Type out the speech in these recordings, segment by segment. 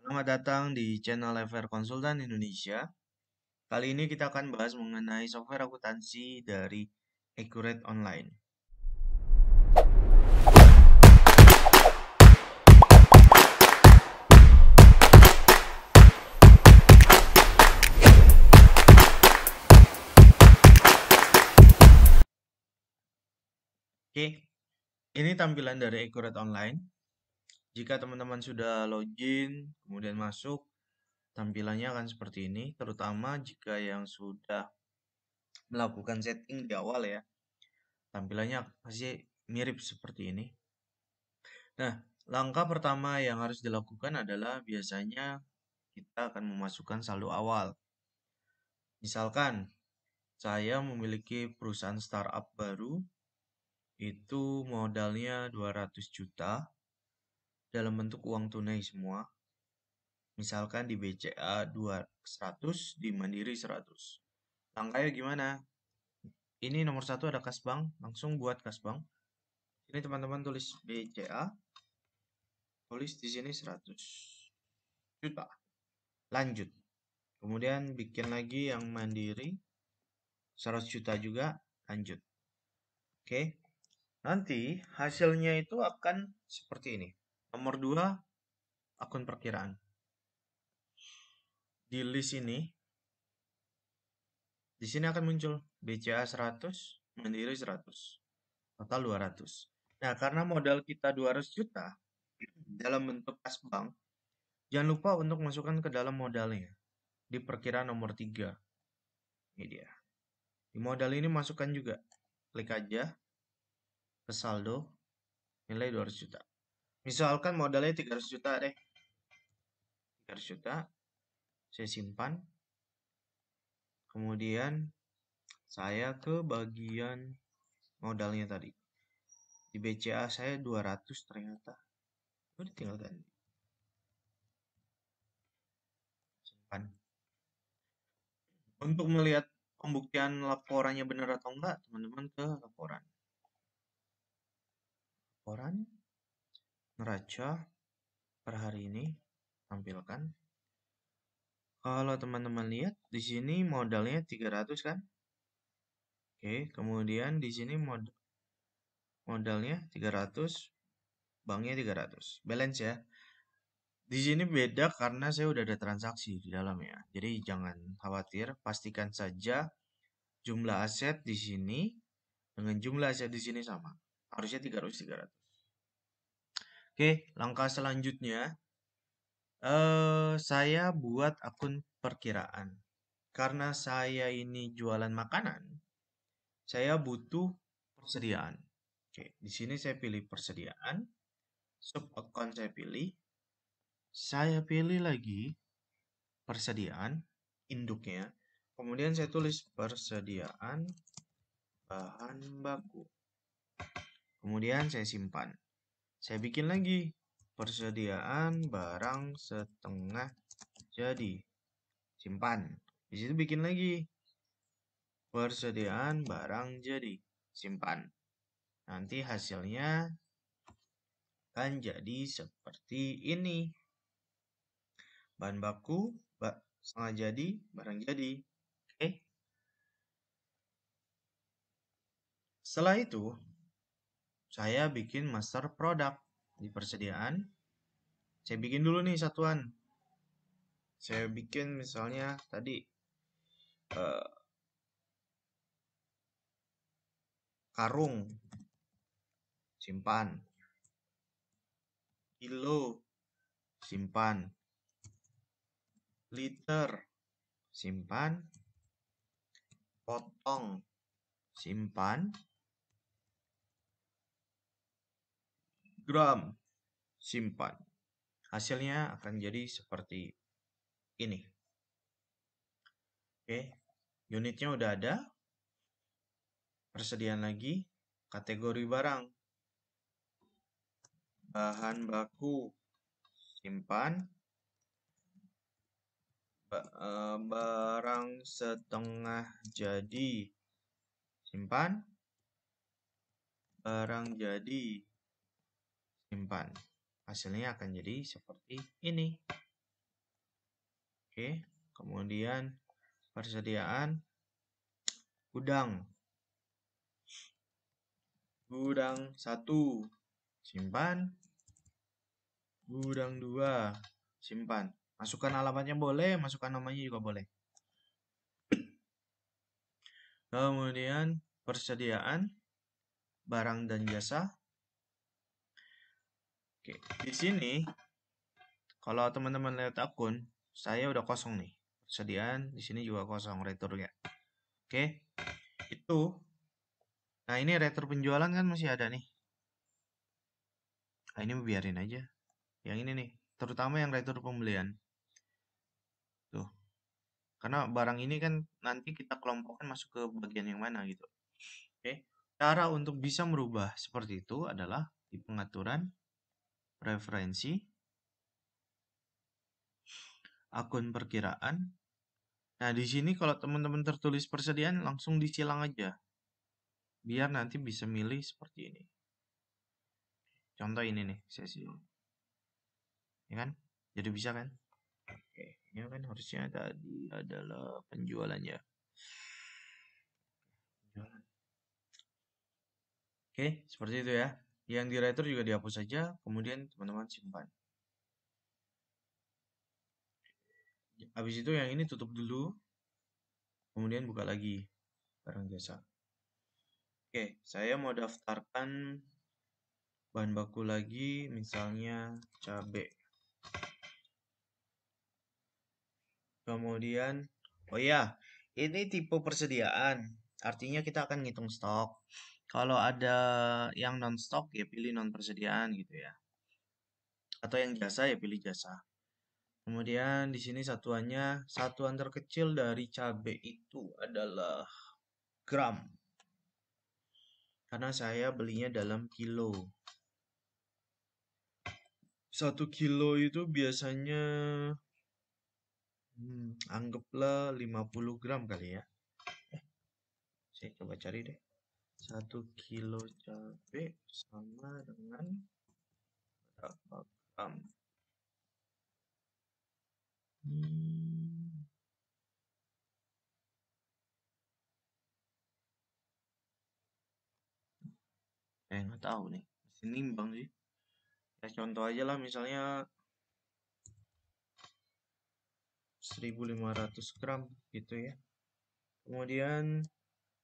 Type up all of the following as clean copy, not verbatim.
Selamat datang di channel FR Konsultan Indonesia. Kali ini kita akan bahas mengenai software akuntansi dari Accurate Online. Oke, ini tampilan dari Accurate Online. Jika teman-teman sudah login, kemudian masuk, tampilannya akan seperti ini, terutama jika yang sudah melakukan setting di awal ya. Tampilannya pasti mirip seperti ini. Nah, langkah pertama yang harus dilakukan adalah biasanya kita akan memasukkan saldo awal. Misalkan saya memiliki perusahaan startup baru, itu modalnya 200 juta dalam bentuk uang tunai semua. Misalkan di BCA 200, di Mandiri 100. Langkahnya gimana? Ini nomor satu ada kas bank, langsung buat kas bank. Ini teman-teman tulis BCA, tulis di sini 100 juta. Lanjut. Kemudian bikin lagi yang Mandiri 100 juta juga, lanjut. Oke. Nanti hasilnya itu akan seperti ini. Nomor 2, akun perkiraan. Di list ini, di sini akan muncul BCA 100, Mandiri 100, total 200. Nah, karena modal kita 200 juta dalam bentuk kas bank, jangan lupa untuk masukkan ke dalam modalnya. Di perkiraan nomor 3. Ini dia. Di modal ini masukkan juga. Klik aja ke saldo, nilai 200 juta. Misalkan modalnya 300 juta deh. 300 juta, saya simpan. Kemudian saya ke bagian modalnya tadi. Di BCA saya 200 ternyata. Udah tinggal ganti. Simpan. Untuk melihat pembuktian laporannya benar atau enggak, teman-teman ke laporan. Laporan neraca per hari ini tampilkan. Kalau teman-teman lihat di sini modalnya 300 kan? Oke, kemudian di sini modalnya 300, banknya 300. Balance ya. Di sini beda karena saya udah ada transaksi di dalamnya. Jadi jangan khawatir, pastikan saja jumlah aset di sini dengan jumlah aset di sini sama. Harusnya 300. Oke, langkah selanjutnya saya buat akun perkiraan. Karena saya ini jualan makanan, saya butuh persediaan. Oke, di sini saya pilih persediaan. Sub account saya pilih. Saya pilih lagi persediaan induknya. Kemudian saya tulis persediaan bahan baku. Kemudian saya simpan. Saya bikin lagi persediaan barang setengah jadi. Simpan. Di situ bikin lagi persediaan barang jadi. Simpan. Nanti hasilnya akan jadi seperti ini. Bahan baku, setengah jadi, barang jadi. Oke. Setelah itu, saya bikin master product di persediaan. Saya bikin dulu nih satuan. Saya bikin misalnya tadi karung, simpan. Kilo, simpan. Liter, simpan. Potong, simpan. Gram, simpan. Hasilnya akan jadi seperti ini. Oke, unitnya udah ada. Persediaan lagi, kategori barang. Bahan baku, simpan. Barang setengah jadi, simpan. Barang jadi, simpan. Hasilnya akan jadi seperti ini. Oke, kemudian persediaan gudang. Gudang 1 simpan, gudang 2 simpan. Masukkan alamatnya boleh, masukkan namanya juga boleh. Kemudian persediaan barang dan jasa. Oke, di sini kalau teman-teman lihat akun, saya udah kosong nih. Persediaan di sini juga kosong returnya. Oke, itu. Nah, ini retur penjualan kan masih ada nih. Nah, ini biarin aja. Yang ini nih, terutama yang retur pembelian. Tuh. Karena barang ini kan nanti kita kelompokkan masuk ke bagian yang mana gitu. Oke. Cara untuk bisa merubah seperti itu adalah di pengaturan, preferensi, akun perkiraan. Nah, di sini kalau teman-teman tertulis persediaan langsung disilang aja. Biar nanti bisa milih seperti ini. Contoh ini nih, sesi. Ya kan? Jadi bisa kan? Oke, ini kan harusnya tadi adalah penjualannya. Penjualan. Oke, seperti itu ya. Yang di writer juga dihapus saja, kemudian teman-teman simpan. Habis itu yang ini tutup dulu, kemudian buka lagi barang jasa. Oke, saya mau daftarkan bahan baku lagi, misalnya cabai. Kemudian, oh ya, ini tipe persediaan. Artinya kita akan ngitung stok. Kalau ada yang non stok ya pilih non persediaan gitu ya. Atau yang jasa ya pilih jasa. Kemudian di sini satuannya, satuan terkecil dari cabai itu adalah gram. Karena saya belinya dalam kilo. 1 kilo itu biasanya anggaplah 50 gram kali ya. Saya coba cari deh. 1 kilo cabai sama dengan berapa gram? Hmm, nggak tahu nih. Masih nimbang sih. Ya contoh aja lah misalnya 1500 gram gitu ya. Kemudian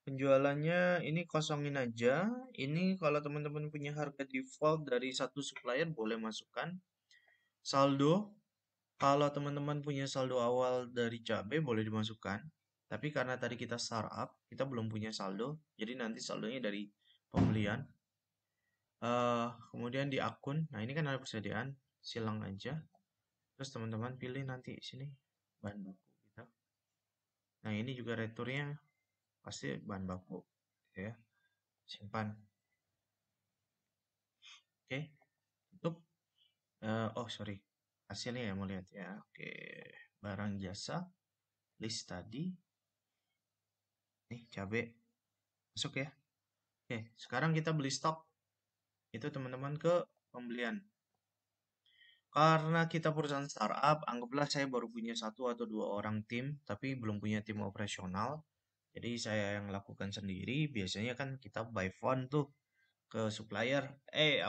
penjualannya ini kosongin aja. Ini kalau teman-teman punya harga default dari satu supplier boleh masukkan. Saldo, kalau teman-teman punya saldo awal dari cabai boleh dimasukkan. Tapi karena tadi kita startup, kita belum punya saldo, jadi nanti saldonya dari pembelian. Kemudian di akun, nah ini kan ada persediaan, silang aja. Terus teman-teman pilih nanti sini bahan baku kita. Nah ini juga returnya pasti bahan baku, ya. Simpan. Oke, tutup. Oh sorry, hasilnya ya mau lihat ya. Oke, barang jasa, list tadi. Nih cabai masuk ya. Oke, sekarang kita beli stok. Itu teman-teman ke pembelian. Karena kita perusahaan startup, anggaplah saya baru punya 1 atau 2 orang tim, tapi belum punya tim operasional. Jadi saya yang lakukan sendiri. Biasanya kan kita by phone tuh ke supplier.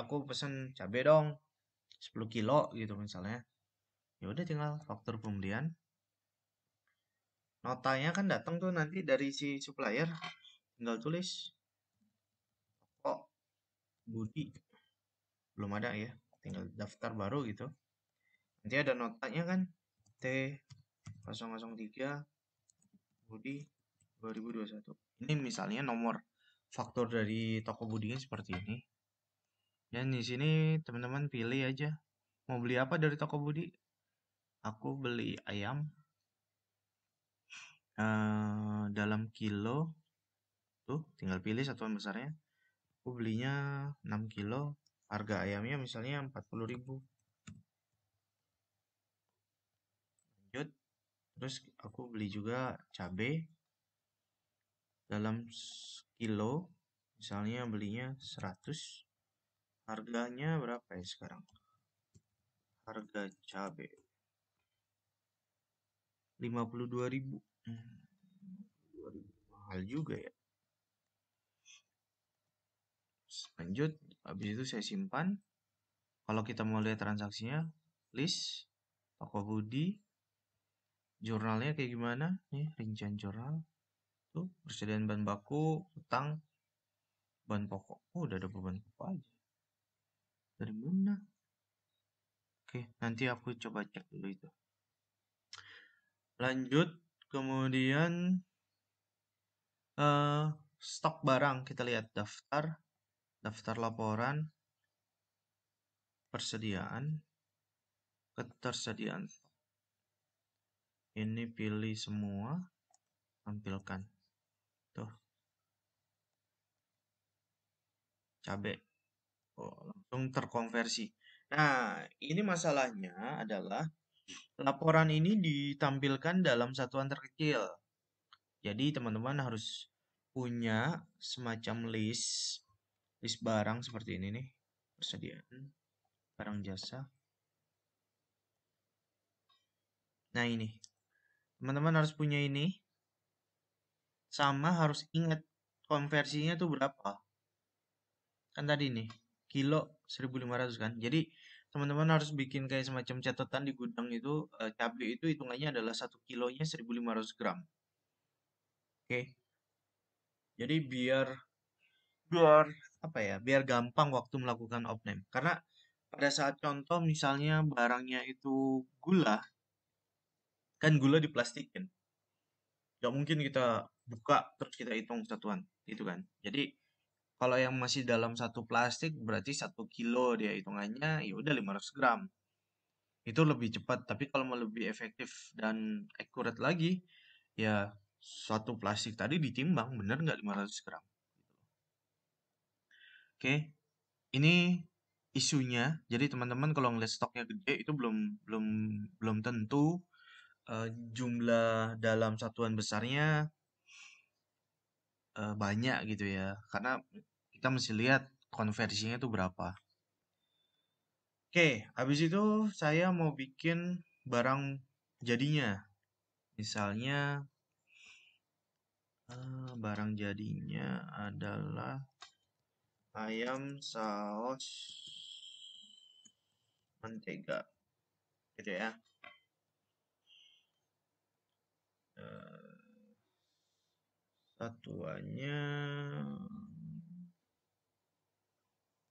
Aku pesen cabai dong, 10 kilo gitu misalnya. Ya udah tinggal faktur pembelian. Notanya kan datang tuh nanti dari si supplier. Tinggal tulis. Oh, Budi. Belum ada ya. Tinggal daftar baru gitu. Nanti ada notanya kan. T003 Budi 2021. Ini misalnya nomor faktur dari toko Budinya seperti ini. Dan di sini teman-teman pilih aja. Mau beli apa dari toko Budi? Aku beli ayam dalam kilo. Tuh, tinggal pilih satuan besarnya. Aku belinya 6 kilo. Harga ayamnya misalnya 40.000. Lanjut. Terus aku beli juga cabai dalam kilo. Misalnya belinya 100. Harganya berapa ya sekarang? Harga cabai. 52.000. 52.000. Mahal juga ya. Lanjut, habis itu saya simpan. Kalau kita mau lihat transaksinya, list, Tokopedia, jurnalnya kayak gimana? Nih, rincian jurnal. Tuh, persediaan bahan baku, utang, bahan pokok. Oh, udah ada bahan pokok aja. Dari mana? Oke, nanti aku coba cek dulu itu. Lanjut, kemudian stok barang. Kita lihat daftar laporan, persediaan, ketersediaan. Ini pilih semua, tampilkan. Tuh, cabai. Oh, langsung terkonversi. Nah, ini masalahnya adalah laporan ini ditampilkan dalam satuan terkecil. Jadi teman-teman harus punya semacam list barang seperti ini nih. Persediaan, barang jasa. Nah ini, teman-teman harus punya ini. Sama harus ingat konversinya tuh berapa. Kan tadi nih, kilo 1.500 kan. Jadi teman-teman harus bikin kayak semacam catatan di gudang itu, cabai itu hitungannya adalah 1 kilonya 1.500 gram. Oke. Jadi biar biar apa ya? Biar gampang waktu melakukan opname. Karena pada saat contoh misalnya barangnya itu gula, kan gula diplastikin. Gak mungkin kita buka terus kita hitung satuan, gitu kan. Jadi kalau yang masih dalam satu plastik berarti 1 kilo dia hitungannya ya udah 500 gram. Itu lebih cepat, tapi kalau mau lebih efektif dan akurat lagi, ya satu plastik tadi ditimbang bener nggak 500 gram. Oke, ini isunya. Jadi teman-teman kalau ngeliat stoknya gede itu belum belum belum tentu jumlah dalam satuan besarnya banyak gitu ya. Karena kita mesti lihat konversinya itu berapa. Oke, habis itu saya mau bikin barang jadinya. Misalnya barang jadinya adalah ayam saus mentega, gitu ya. Eh, Satuannya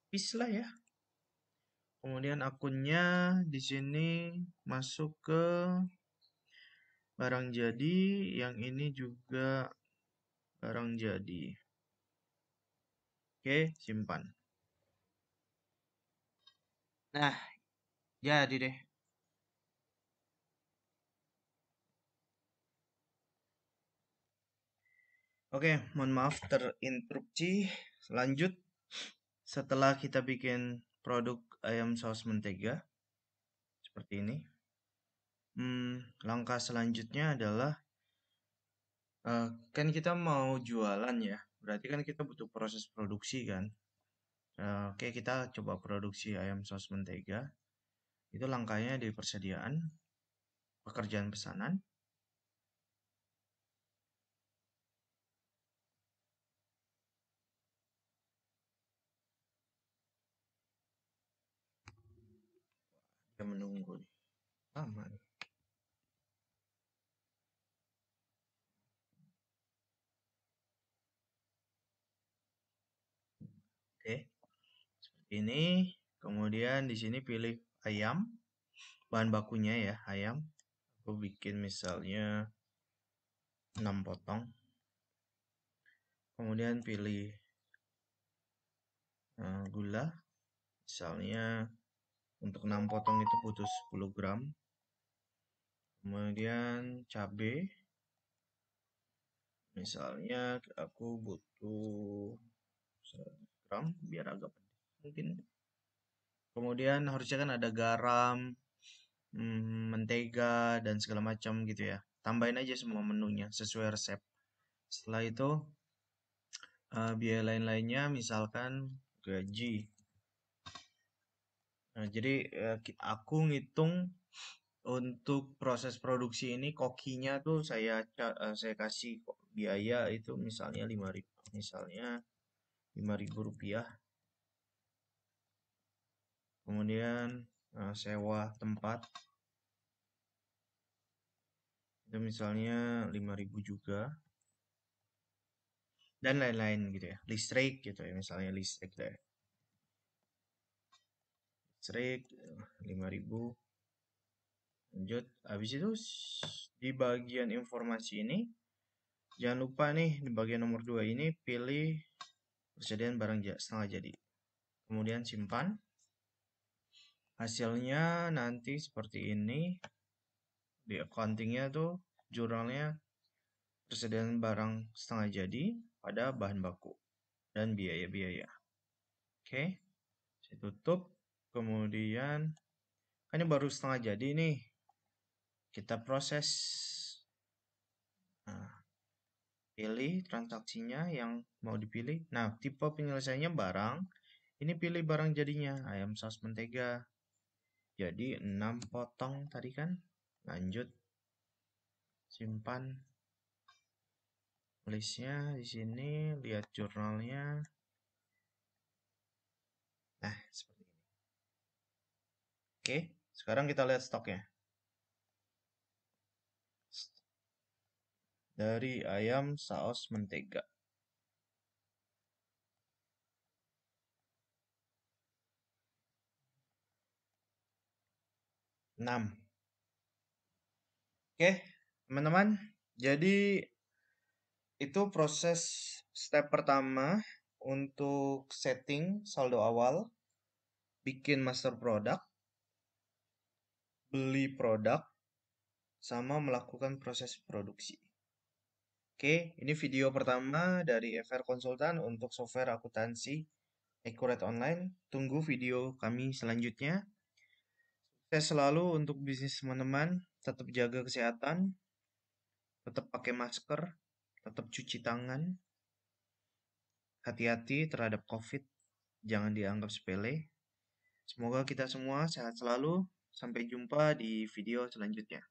peace lah ya. Kemudian akunnya di sini masuk ke barang jadi, yang ini juga barang jadi. Oke, simpan. Nah, jadi deh. Oke, mohon maaf terinterupsi. Lanjut, setelah kita bikin produk ayam saus mentega seperti ini, langkah selanjutnya adalah kan kita mau jualan ya, berarti kan kita butuh proses produksi kan. Oke, kita coba produksi ayam saus mentega. Itu langkahnya di persediaan, pekerjaan pesanan. Kita menunggu nih. Lama nih. Oke, seperti ini. Kemudian di sini pilih ayam, bahan bakunya ya ayam. Aku bikin misalnya 6 potong. Kemudian pilih gula. Misalnya untuk 6 potong itu butuh 10 gram. Kemudian cabai. Misalnya aku butuh 100 gram biar agak pedas mungkin. Kemudian harusnya kan ada garam, mentega, dan segala macam gitu ya. Tambahin aja semua menunya sesuai resep. Setelah itu biaya lain-lainnya misalkan gaji. Nah, jadi aku ngitung Untuk proses produksi ini kokinya tuh saya kasih biaya itu misalnya 5.000, misalnya 5.000 rupiah. Kemudian sewa tempat itu misalnya 5.000 juga, dan lain-lain gitu ya. Listrik gitu ya, misalnya listrik deh. Listrik 5.000. Lanjut, habis itu di bagian informasi ini jangan lupa nih di bagian nomor 2 ini pilih persediaan barang setengah jadi. Kemudian simpan. Hasilnya nanti seperti ini. Di accountingnya tuh jurnalnya persediaan barang setengah jadi pada bahan baku dan biaya-biaya. Oke, saya tutup. Kemudian kan ini baru setengah jadi nih. Kita proses. Nah, pilih transaksinya yang mau dipilih. Nah, tipe penyelesaiannya barang. Ini pilih barang jadinya, ayam saus mentega. Jadi 6 potong tadi kan. Lanjut, simpan listnya di sini, lihat jurnalnya. Nah, seperti ini. Oke, sekarang kita lihat stoknya. Dari ayam saus mentega. 6. Oke, teman-teman. Jadi itu proses step pertama untuk setting saldo awal, bikin master product, beli produk, sama melakukan proses produksi. Oke, ini video pertama dari FR Konsultan untuk software akuntansi Accurate Online. Tunggu video kami selanjutnya. Sukses selalu untuk bisnis teman-teman. Tetap jaga kesehatan, tetap pakai masker, tetap cuci tangan, hati-hati terhadap COVID, jangan dianggap sepele. Semoga kita semua sehat selalu. Sampai jumpa di video selanjutnya.